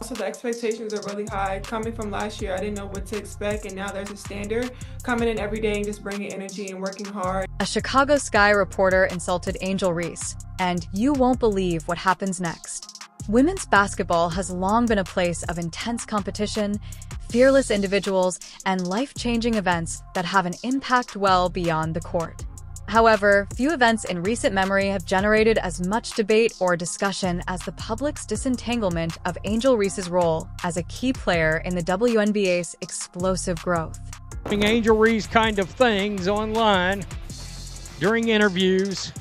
Also, the expectations are really high. Coming from last year, I didn't know what to expect, and now there's a standard. Coming in every day and just bringing energy and working hard. A Chicago Sky reporter insulted Angel Reese, and you won't believe what happens next. Women's basketball has long been a place of intense competition, fearless individuals, and life-changing events that have an impact well beyond the court. However, few events in recent memory have generated as much debate or discussion as the public's disentanglement of Angel Reese's role as a key player in the WNBA's explosive growth. Angel Reese kind of things online during interviews.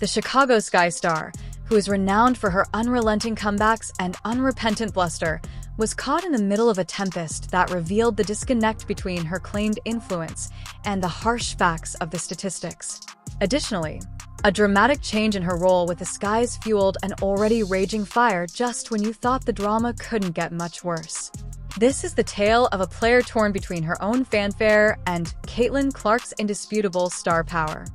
The Chicago Sky star, who is renowned for her unrelenting comebacks and unrepentant bluster, was caught in the middle of a tempest that revealed the disconnect between her claimed influence and the harsh facts of the statistics. Additionally, a dramatic change in her role with the Skies fueled an already raging fire just when you thought the drama couldn't get much worse. This is the tale of a player torn between her own fanfare and Caitlin Clark's indisputable star power.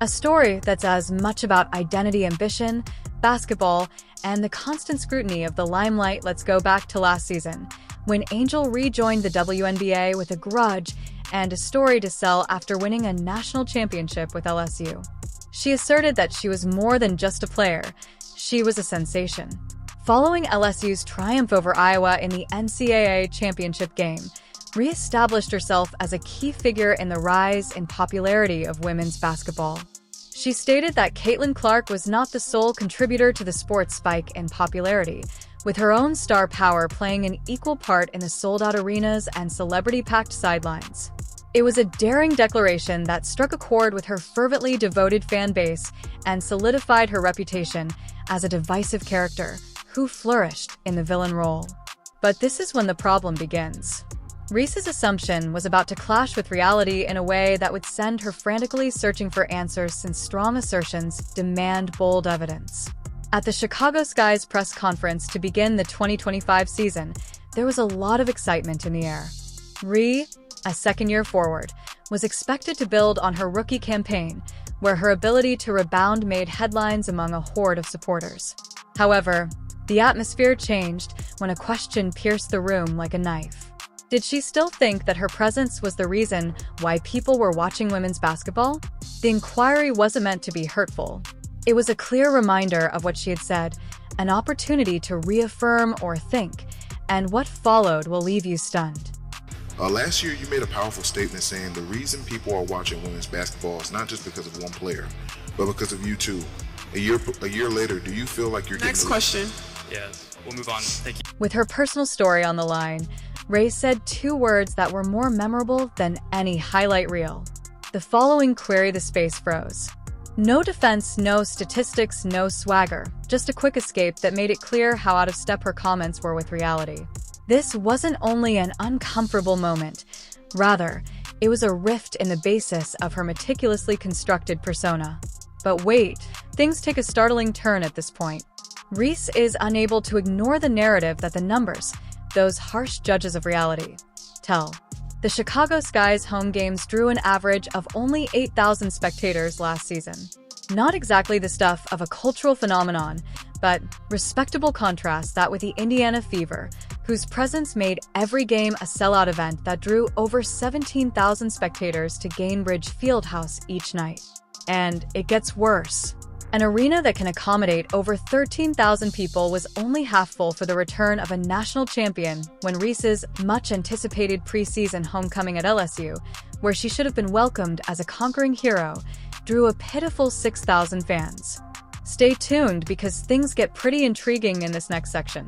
A story that's as much about identity, ambition, basketball, and the constant scrutiny of the limelight. Let's go back to last season, when Angel rejoined the WNBA with a grudge and a story to sell after winning a national championship with LSU. She asserted that she was more than just a player, she was a sensation. Following LSU's triumph over Iowa in the NCAA championship game, re-established herself as a key figure in the rise in popularity of women's basketball. She stated that Caitlin Clark was not the sole contributor to the sport's spike in popularity, with her own star power playing an equal part in the sold-out arenas and celebrity-packed sidelines. It was a daring declaration that struck a chord with her fervently devoted fan base and solidified her reputation as a divisive character who flourished in the villain role. But this is when the problem begins. Reese's assumption was about to clash with reality in a way that would send her frantically searching for answers, since strong assertions demand bold evidence. At the Chicago Sky's press conference to begin the 2025 season, there was a lot of excitement in the air. Reese, a second-year forward, was expected to build on her rookie campaign, where her ability to rebound made headlines among a horde of supporters. However, the atmosphere changed when a question pierced the room like a knife. Did she still think that her presence was the reason why people were watching women's basketball? The inquiry wasn't meant to be hurtful. It was a clear reminder of what she had said, an opportunity to reaffirm or think, and what followed will leave you stunned. Last year, you made a powerful statement saying the reason people are watching women's basketball is not just because of one player, but because of you too. A year later, do you feel like you're Next getting... question. Yes, we'll move on. Thank you. With her personal story on the line, Ray said two words that were more memorable than any highlight reel. The following query: the space froze. No defense, no statistics, no swagger, just a quick escape that made it clear how out of step her comments were with reality. This wasn't only an uncomfortable moment, rather, it was a rift in the basis of her meticulously constructed persona. But wait, things take a startling turn at this point. Reese is unable to ignore the narrative that the numbers, those harsh judges of reality, tell. The Chicago Sky's home games drew an average of only 8,000 spectators last season. Not exactly the stuff of a cultural phenomenon, but respectable contrast that with the Indiana Fever, whose presence made every game a sellout event that drew over 17,000 spectators to Gainbridge Fieldhouse each night. And it gets worse. An arena that can accommodate over 13,000 people was only half full for the return of a national champion when Reese's much-anticipated preseason homecoming at LSU, where she should have been welcomed as a conquering hero, drew a pitiful 6,000 fans. Stay tuned because things get pretty intriguing in this next section.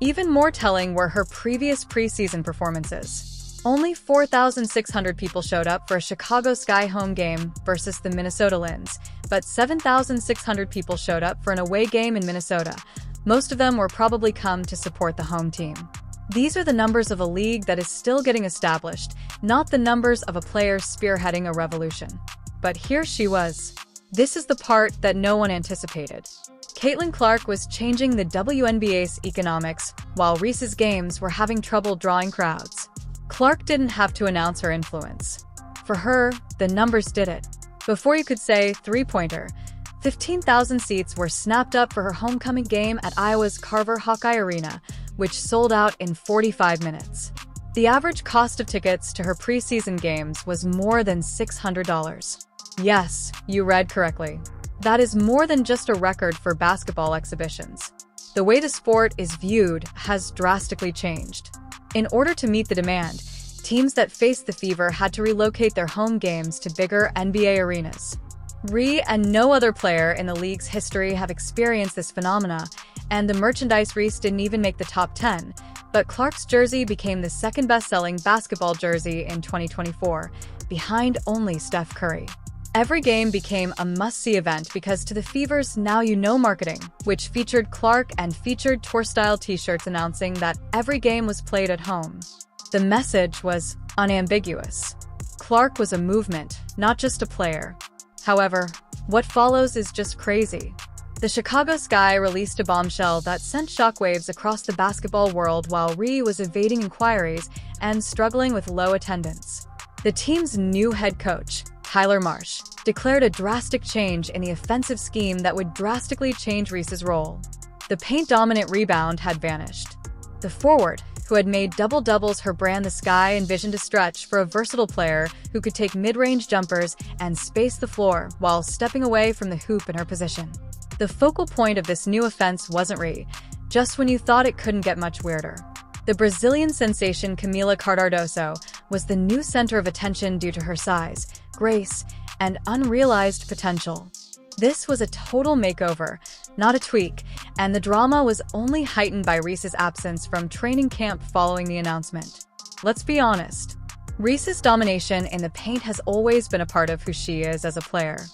Even more telling were her previous preseason performances. Only 4,600 people showed up for a Chicago Sky home game versus the Minnesota Lynx, but 7,600 people showed up for an away game in Minnesota. Most of them were probably come to support the home team. These are the numbers of a league that is still getting established, not the numbers of a player spearheading a revolution. But here she was. This is the part that no one anticipated. Caitlin Clark was changing the WNBA's economics, while Reese's games were having trouble drawing crowds. Clark didn't have to announce her influence. For her, the numbers did it. Before you could say three-pointer, 15,000 seats were snapped up for her homecoming game at Iowa's Carver Hawkeye Arena, which sold out in 45 minutes. The average cost of tickets to her preseason games was more than $600. Yes, you read correctly. That is more than just a record for basketball exhibitions. The way the sport is viewed has drastically changed. In order to meet the demand, teams that faced the fever had to relocate their home games to bigger NBA arenas. Reese and no other player in the league's history have experienced this phenomena, and the merchandise Reese didn't even make the top 10, but Clark's jersey became the second best-selling basketball jersey in 2024, behind only Steph Curry. Every game became a must-see event because to the Fever's Now You Know marketing, which featured Clark and featured tour-style t-shirts announcing that every game was played at home. The message was unambiguous. Clark was a movement, not just a player. However, what follows is just crazy. The Chicago Sky released a bombshell that sent shockwaves across the basketball world while Reese was evading inquiries and struggling with low attendance. The team's new head coach, Tyler Marsh, declared a drastic change in the offensive scheme that would drastically change Reese's role. The paint-dominant rebound had vanished. The forward, who had made double-doubles her brand, the Sky envisioned a stretch for a versatile player who could take mid-range jumpers and space the floor while stepping away from the hoop in her position. The focal point of this new offense wasn't Reese, just when you thought it couldn't get much weirder. The Brazilian sensation Camila Cardoso was the new center of attention due to her size, grace, and unrealized potential. This was a total makeover, not a tweak, and the drama was only heightened by Reese's absence from training camp following the announcement. Let's be honest. Reese's domination in the paint has always been a part of who she is as a player.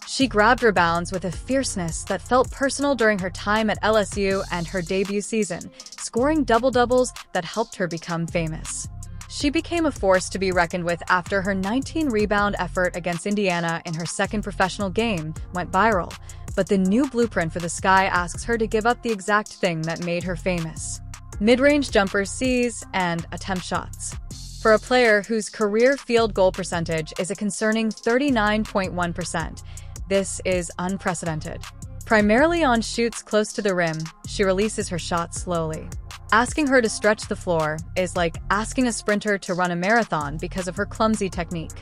She grabbed rebounds with a fierceness that felt personal during her time at LSU and her debut season, scoring double-doubles that helped her become famous. She became a force to be reckoned with after her 19-rebound effort against Indiana in her second professional game went viral, but the new blueprint for the Sky asks her to give up the exact thing that made her famous: mid-range jumpers, seize, and attempt shots. For a player whose career field goal percentage is a concerning 39.1%, this is unprecedented. Primarily on shoots close to the rim, she releases her shot slowly. Asking her to stretch the floor is like asking a sprinter to run a marathon because of her clumsy technique.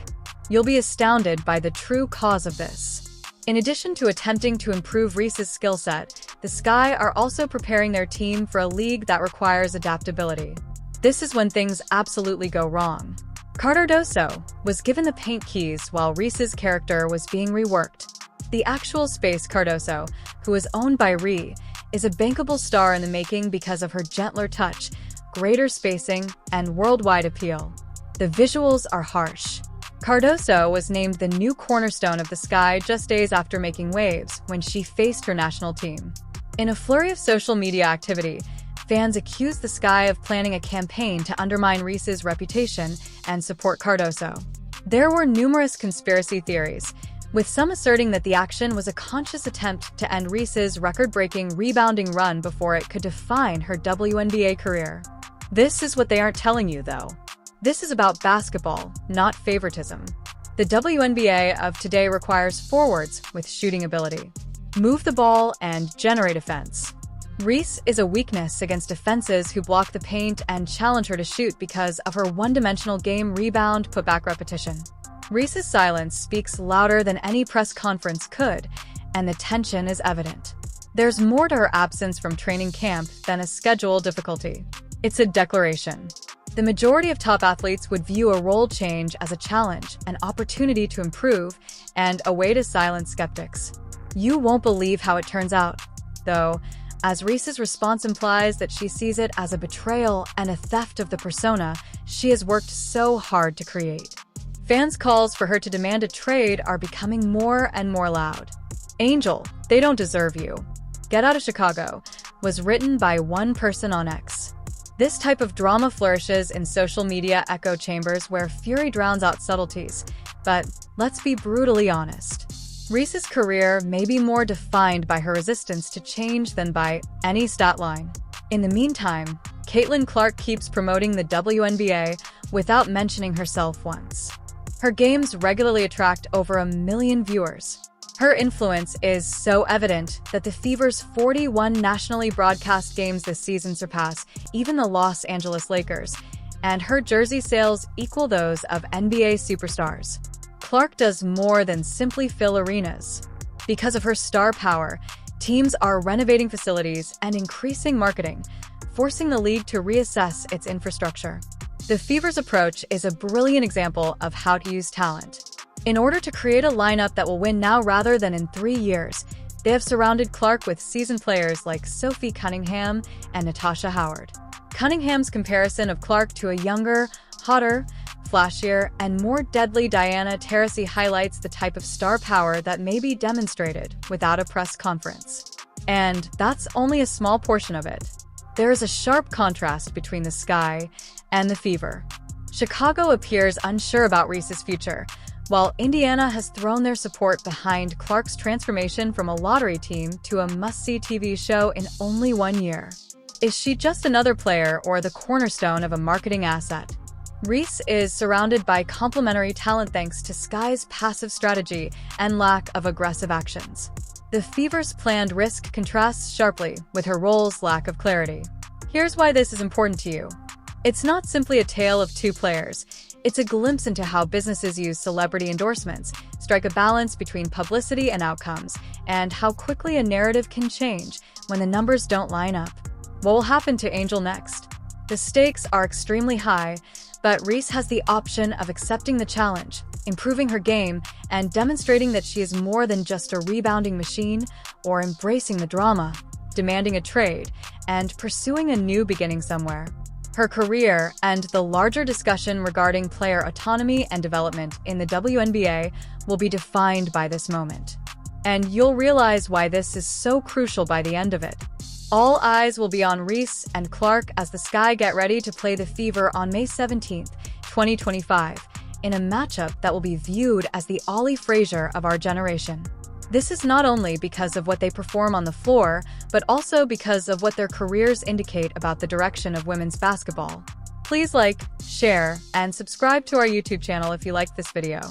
You'll be astounded by the true cause of this. In addition to attempting to improve Reese's skill set, the Sky are also preparing their team for a league that requires adaptability. This is when things absolutely go wrong. Cardoso was given the paint keys while Reese's character was being reworked. The actual Space Cardoso, who is owned by Reese, is a bankable star in the making because of her gentler touch, greater spacing, and worldwide appeal. The visuals are harsh. Cardoso was named the new cornerstone of the Sky just days after making waves when she faced her national team. In a flurry of social media activity, fans accused the Sky of planning a campaign to undermine Reese's reputation and support Cardoso. There were numerous conspiracy theories, with some asserting that the action was a conscious attempt to end Reese's record-breaking rebounding run before it could define her WNBA career. This is what they aren't telling you, though. This is about basketball, not favoritism. The WNBA of today requires forwards with shooting ability. Move the ball and generate offense. Reese is a weakness against defenses who block the paint and challenge her to shoot because of her one-dimensional game rebound putback repetition. Reese's silence speaks louder than any press conference could, and the tension is evident. There's more to her absence from training camp than a schedule difficulty. It's a declaration. The majority of top athletes would view a role change as a challenge, an opportunity to improve, and a way to silence skeptics. You won't believe how it turns out, though, as Reese's response implies that she sees it as a betrayal and a theft of the persona she has worked so hard to create. Fans' calls for her to demand a trade are becoming more and more loud. "Angel, they don't deserve you. Get out of Chicago," was written by one person on X. This type of drama flourishes in social media echo chambers where fury drowns out subtleties. But let's be brutally honest. Reese's career may be more defined by her resistance to change than by any stat line. In the meantime, Caitlin Clark keeps promoting the WNBA without mentioning herself once. Her games regularly attract over 1 million viewers. Her influence is so evident that the Fever's 41 nationally broadcast games this season surpass even the Los Angeles Lakers, and her jersey sales equal those of NBA superstars. Clark does more than simply fill arenas. Because of her star power, teams are renovating facilities and increasing marketing, forcing the league to reassess its infrastructure. The Fever's approach is a brilliant example of how to use talent. In order to create a lineup that will win now rather than in 3 years, they have surrounded Clark with seasoned players like Sophie Cunningham and Natasha Howard. Cunningham's comparison of Clark to a younger, hotter, flashier, and more deadly Diana Taurasi highlights the type of star power that may be demonstrated without a press conference. And that's only a small portion of it. There is a sharp contrast between the Sky and the Fever. Chicago appears unsure about Reese's future, while Indiana has thrown their support behind Clark's transformation from a lottery team to a must-see TV show in only 1 year. Is she just another player or the cornerstone of a marketing asset? Reese is surrounded by complementary talent thanks to Sky's passive strategy and lack of aggressive actions. The Fever's planned risk contrasts sharply with her role's lack of clarity. Here's why this is important to you. It's not simply a tale of two players. It's a glimpse into how businesses use celebrity endorsements, strike a balance between publicity and outcomes, and how quickly a narrative can change when the numbers don't line up. What will happen to Angel next? The stakes are extremely high, but Reese has the option of accepting the challenge, improving her game, and demonstrating that she is more than just a rebounding machine, or embracing the drama, demanding a trade, and pursuing a new beginning somewhere. Her career and the larger discussion regarding player autonomy and development in the WNBA will be defined by this moment. And you'll realize why this is so crucial by the end of it. All eyes will be on Reese and Clark as the Sky get ready to play the Fever on May 17, 2025, in a matchup that will be viewed as the Ollie Frazier of our generation. This is not only because of what they perform on the floor, but also because of what their careers indicate about the direction of women's basketball. Please like, share, and subscribe to our YouTube channel if you liked this video.